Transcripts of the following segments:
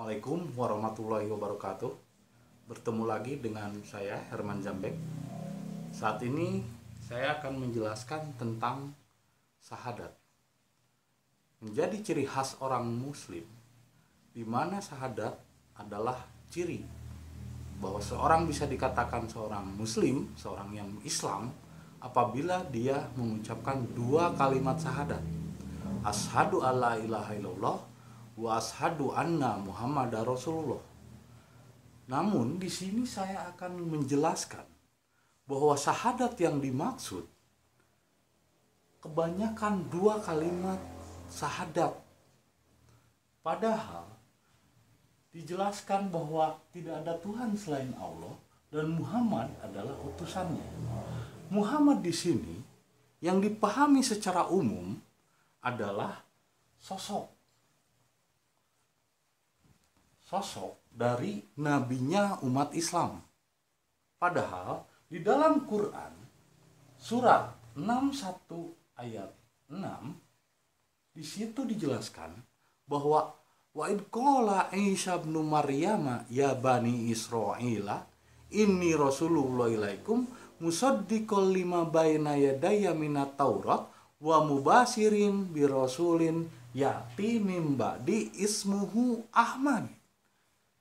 Assalamualaikum warahmatullahi wabarakatuh. Bertemu lagi dengan saya Herman Jambek. Saat ini saya akan menjelaskan tentang syahadat. Menjadi ciri khas orang muslim, di mana syahadat adalah ciri bahwa seorang bisa dikatakan seorang muslim, seorang yang Islam, apabila dia mengucapkan dua kalimat syahadat. Asyhadu alla ilaha illallah wa asyhadu anna Muhammadar Rasulullah. Namun di sini saya akan menjelaskan bahwa syahadat yang dimaksud kebanyakan dua kalimat syahadat. Padahal dijelaskan bahwa tidak ada Tuhan selain Allah dan Muhammad adalah utusannya. Muhammad di sini yang dipahami secara umum adalah sosok dari nabinya umat Islam. Padahal di dalam Quran surat 61 ayat 6 di situ dijelaskan bahwa wa id qala Isa ibn Maryam ya bani Israila inni rasulullah ilaikum musaddiqal lima baina yadayya minat Taurat wa mubashirin bi rasulin ya'ti mim ba'di ismuhu Ahmad.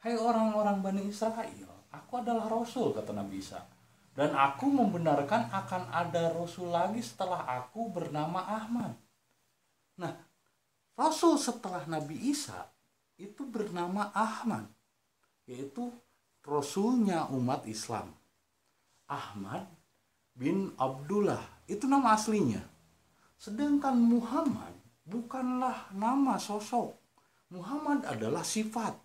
Hai orang-orang Bani Israel, aku adalah Rasul, kata Nabi Isa. Dan aku membenarkan akan ada Rasul lagi setelah aku bernama Ahmad. Nah, Rasul setelah Nabi Isa itu bernama Ahmad, yaitu Rasulnya umat Islam. Ahmad bin Abdullah, itu nama aslinya. Sedangkan Muhammad bukanlah nama sosok. Muhammad adalah sifat.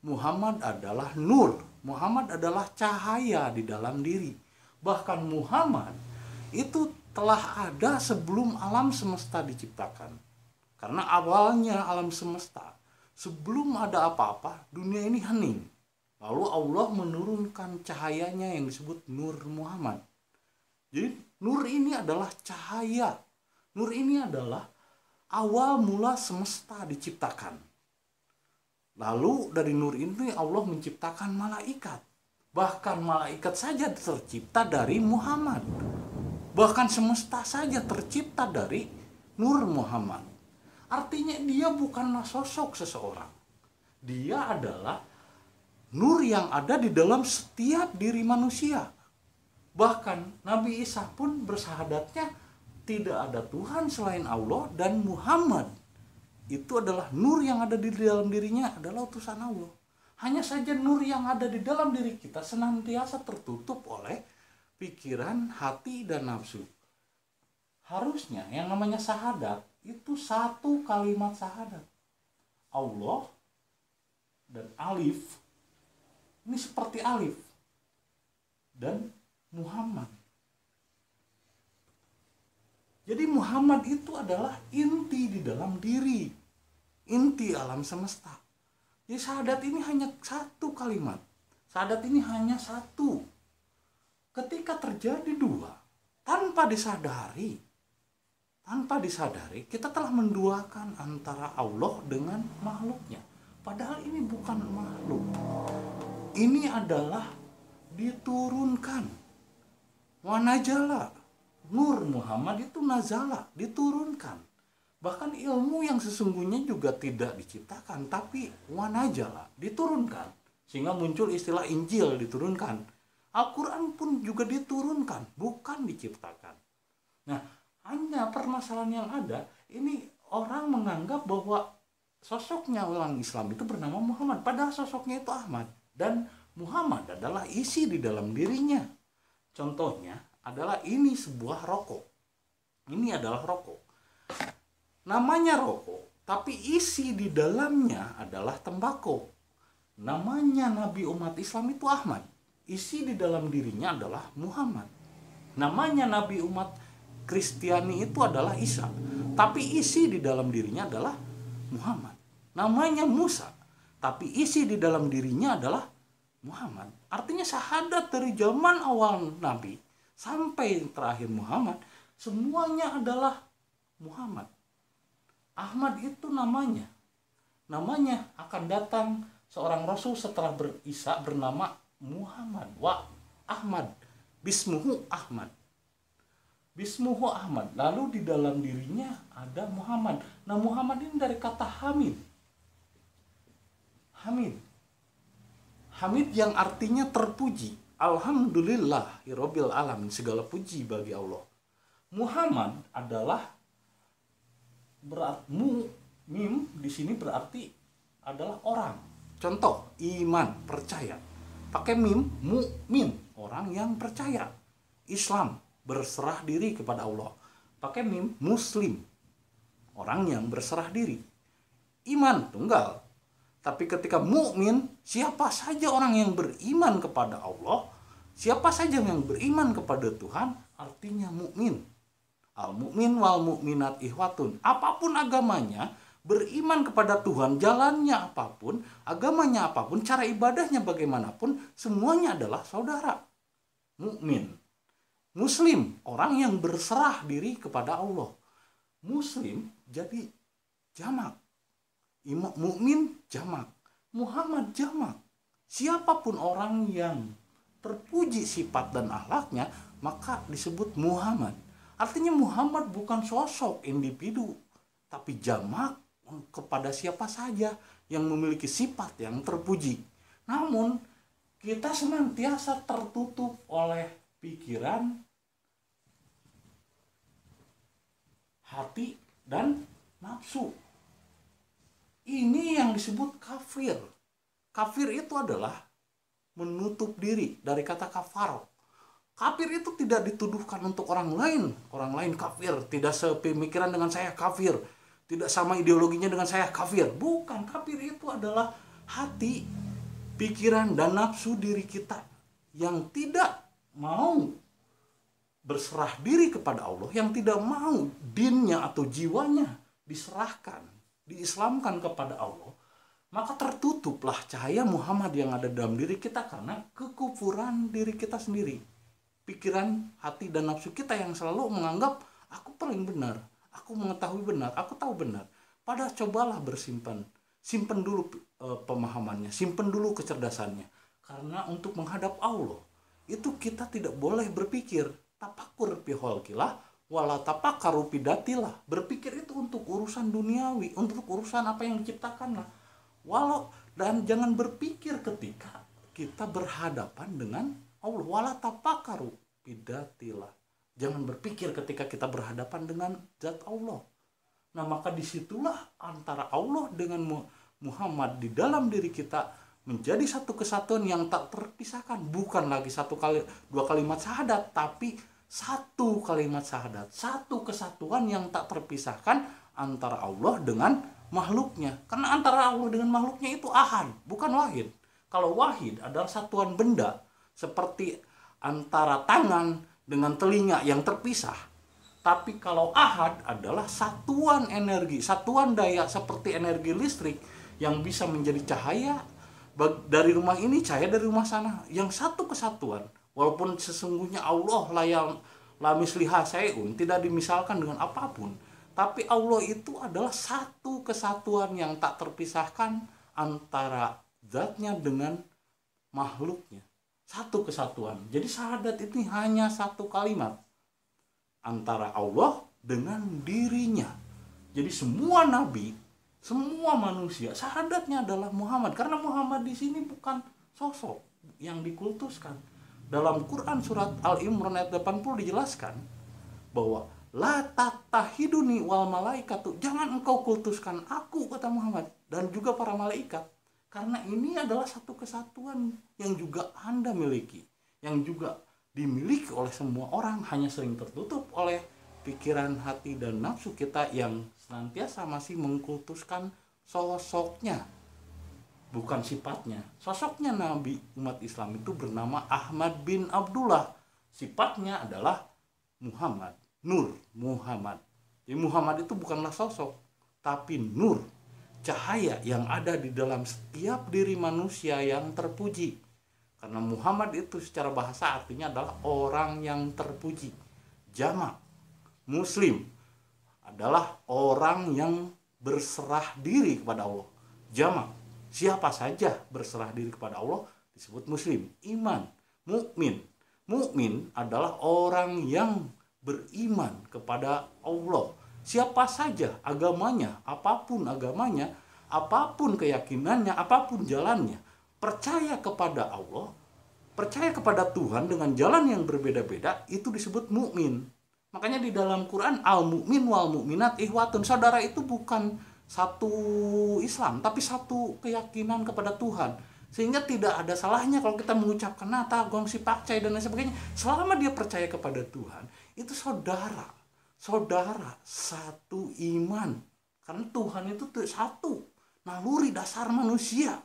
Muhammad adalah nur, Muhammad adalah cahaya di dalam diri. Bahkan Muhammad itu telah ada sebelum alam semesta diciptakan. Karena awalnya alam semesta, sebelum ada apa-apa, dunia ini hening. Lalu Allah menurunkan cahayanya yang disebut Nur Muhammad. Jadi nur ini adalah cahaya. Nur ini adalah awal mula semesta diciptakan. Lalu dari nur ini Allah menciptakan malaikat. Bahkan malaikat saja tercipta dari Muhammad. Bahkan semesta saja tercipta dari Nur Muhammad. Artinya dia bukanlah sosok seseorang. Dia adalah nur yang ada di dalam setiap diri manusia. Bahkan Nabi Isa pun bersyahadatnya tidak ada Tuhan selain Allah dan Muhammad itu adalah nur yang ada di dalam dirinya adalah utusan Allah. Hanya saja nur yang ada di dalam diri kita senantiasa tertutup oleh pikiran, hati, dan nafsu. Harusnya yang namanya syahadat itu satu kalimat syahadat. Allah dan alif ini seperti alif dan Muhammad. Jadi Muhammad itu adalah inti di dalam diri, inti alam semesta. Jadi syahadat ini hanya satu kalimat. Syahadat ini hanya satu. Ketika terjadi dua, tanpa disadari, kita telah menduakan antara Allah dengan makhluknya. Padahal ini bukan makhluk. Ini adalah diturunkan. Wa najala. Nur Muhammad itu nazala, diturunkan. Bahkan ilmu yang sesungguhnya juga tidak diciptakan, tapi wanajala, diturunkan. Sehingga muncul istilah Injil, diturunkan. Al-Quran pun juga diturunkan, bukan diciptakan. Nah, hanya permasalahan yang ada, ini orang menganggap bahwa sosoknya orang Islam itu bernama Muhammad. Padahal sosoknya itu Ahmad. Dan Muhammad adalah isi di dalam dirinya. Contohnya adalah ini sebuah rokok. Ini adalah rokok. Namanya rokok, tapi isi di dalamnya adalah tembakau. Namanya Nabi umat Islam itu Ahmad. Isi di dalam dirinya adalah Muhammad. Namanya Nabi umat Kristiani itu adalah Isa. Tapi isi di dalam dirinya adalah Muhammad. Namanya Musa. Tapi isi di dalam dirinya adalah Muhammad. Artinya syahadat dari zaman awal Nabi sampai terakhir Muhammad, semuanya adalah Muhammad. Ahmad itu namanya akan datang seorang rasul setelah Isa bernama Muhammad wa Ahmad, bismuhu Ahmad. Bismuhu Ahmad. Lalu di dalam dirinya ada Muhammad. Nah, Muhammad ini dari kata Hamid. Hamid. Hamid yang artinya terpuji. Alhamdulillahirabbil alamin. Segala puji bagi Allah. Muhammad adalah mim di sini berarti adalah orang. Contoh, iman, percaya. Pakai mim, mu'min, orang yang percaya. Islam, berserah diri kepada Allah. Pakai mim, muslim, orang yang berserah diri. Iman, tunggal. Tapi ketika mukmin, siapa saja orang yang beriman kepada Allah, siapa saja yang beriman kepada Tuhan, artinya mukmin. Al-mu'min wal mu'minat ihwatun. Apapun agamanya, beriman kepada Tuhan, jalannya apapun, agamanya apapun, cara ibadahnya bagaimanapun, semuanya adalah saudara. Mukmin. Muslim, orang yang berserah diri kepada Allah. Muslim jadi jamak. Mukmin jamak. Muhammad jamak. Siapapun orang yang terpuji sifat dan akhlaknya, maka disebut Muhammad. Artinya Muhammad bukan sosok individu, tapi jamak kepada siapa saja yang memiliki sifat yang terpuji. Namun, kita senantiasa tertutup oleh pikiran, hati, dan nafsu. Ini yang disebut kafir. Kafir itu adalah menutup diri, dari kata kafaro. Kafir itu tidak dituduhkan untuk orang lain. Orang lain kafir, tidak sepemikiran dengan saya kafir, tidak sama ideologinya dengan saya kafir. Bukan, kafir itu adalah hati, pikiran, dan nafsu diri kita yang tidak mau berserah diri kepada Allah, yang tidak mau dinnya atau jiwanya diserahkan, diislamkan kepada Allah. Maka tertutuplah cahaya Muhammad yang ada dalam diri kita karena kekufuran diri kita sendiri. Pikiran, hati, dan nafsu kita yang selalu menganggap aku paling benar, aku mengetahui benar, aku tahu benar. Padahal cobalah bersimpan, simpan dulu pemahamannya, simpan dulu kecerdasannya. Karena untuk menghadap Allah itu kita tidak boleh berpikir tapakur piholkilah wala tapakaru pidatilah. Berpikir itu untuk urusan duniawi, untuk urusan apa yang diciptakan lah. Dan jangan berpikir ketika kita berhadapan dengan Allah. Wala tapakaru pidatilah. Jangan berpikir ketika kita berhadapan dengan zat Allah. Nah, maka disitulah antara Allah dengan Muhammad di dalam diri kita menjadi satu kesatuan yang tak terpisahkan. Bukan lagi dua kalimat syahadat, tapi satu kalimat syahadat. Satu kesatuan yang tak terpisahkan antara Allah dengan makhluknya. Karena antara Allah dengan makhluknya itu ahad, bukan wahid. Kalau wahid adalah satuan benda, seperti antara tangan dengan telinga yang terpisah. Tapi kalau ahad adalah satuan energi, satuan daya seperti energi listrik yang bisa menjadi cahaya dari rumah ini, cahaya dari rumah sana, yang satu kesatuan. Walaupun sesungguhnya Allah la misliha syai'un, tidak dimisalkan dengan apapun, tapi Allah itu adalah satu kesatuan yang tak terpisahkan antara zatnya dengan makhluknya. Satu kesatuan. Jadi syahadat ini hanya satu kalimat antara Allah dengan dirinya. Jadi semua nabi, semua manusia, syahadatnya adalah Muhammad. Karena Muhammad di sini bukan sosok yang dikultuskan. Dalam Quran surat Al-Imran ayat 80 dijelaskan bahwa la tatahiduni wal malaikatu, jangan engkau kultuskan aku, kata Muhammad, dan juga para malaikat. Karena ini adalah satu kesatuan yang juga Anda miliki, yang juga dimiliki oleh semua orang, hanya sering tertutup oleh pikiran, hati, dan nafsu kita yang senantiasa masih mengkultuskan sosoknya, bukan sifatnya. Sosoknya Nabi umat Islam itu bernama Ahmad bin Abdullah. Sifatnya adalah Muhammad, Nur Muhammad. Jadi Muhammad itu bukanlah sosok, tapi nur, cahaya yang ada di dalam setiap diri manusia yang terpuji. Karena Muhammad itu secara bahasa artinya adalah orang yang terpuji. Jamak, Muslim adalah orang yang berserah diri kepada Allah. Jamak, Siapa saja berserah diri kepada Allah disebut muslim. Iman, mukmin. Mukmin adalah orang yang beriman kepada Allah. Siapa saja agamanya, apapun keyakinannya, apapun jalannya, percaya kepada Allah, percaya kepada Tuhan dengan jalan yang berbeda-beda, itu disebut mukmin. Makanya di dalam Quran, al-mu'min wal mu'minat ihwatun. Saudara itu bukan satu Islam, tapi satu keyakinan kepada Tuhan. Sehingga tidak ada salahnya kalau kita mengucapkan nata, gongsi pakcai dan lain sebagainya. Selama dia percaya kepada Tuhan, itu saudara. Saudara satu iman. Karena Tuhan itu satu. Naluri dasar manusia.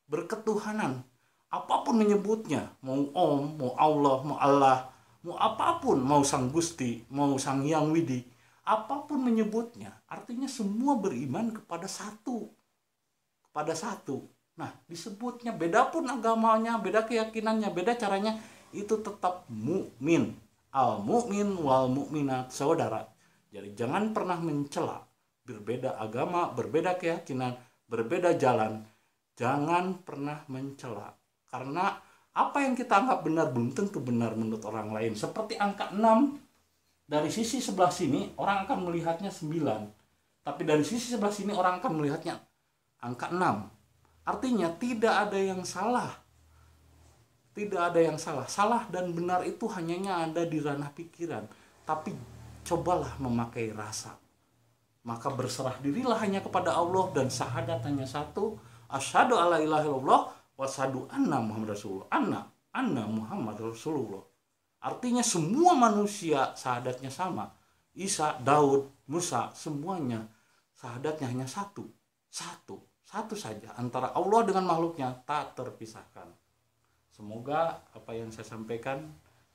Berketuhanan. Apapun menyebutnya. Mau Om, mau Allah, mau apapun. Mau Sang Gusti, mau Sang Hyang Widi. Apapun menyebutnya. Artinya semua beriman kepada satu. Kepada satu. Nah, disebutnya beda pun agamanya, beda keyakinannya, beda caranya, itu tetap mukmin. Al-mu'min wal mu'minat, saudara. Jadi jangan pernah mencela. Berbeda agama, berbeda keyakinan, berbeda jalan. Jangan pernah mencela. Karena apa yang kita anggap benar belum tentu benar menurut orang lain. Seperti angka 6, dari sisi sebelah sini orang akan melihatnya 9. Tapi dari sisi sebelah sini orang akan melihatnya angka 6. Artinya tidak ada yang salah. Tidak ada yang salah. Salah dan benar itu hanya ada di ranah pikiran. Tapi cobalah memakai rasa. Maka berserah dirilah hanya kepada Allah dan syahadat hanya satu. Asyhadu alla ilaha illallah wa asyhadu anna Muhammad Rasulullah. Anna Muhammad Rasulullah. Artinya semua manusia syahadatnya sama. Isa, Daud, Musa, semuanya syahadatnya hanya satu. Satu saja antara Allah dengan makhluknya, tak terpisahkan. Semoga apa yang saya sampaikan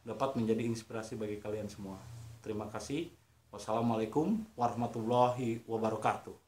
dapat menjadi inspirasi bagi kalian semua. Terima kasih. Wassalamualaikum warahmatullahi wabarakatuh.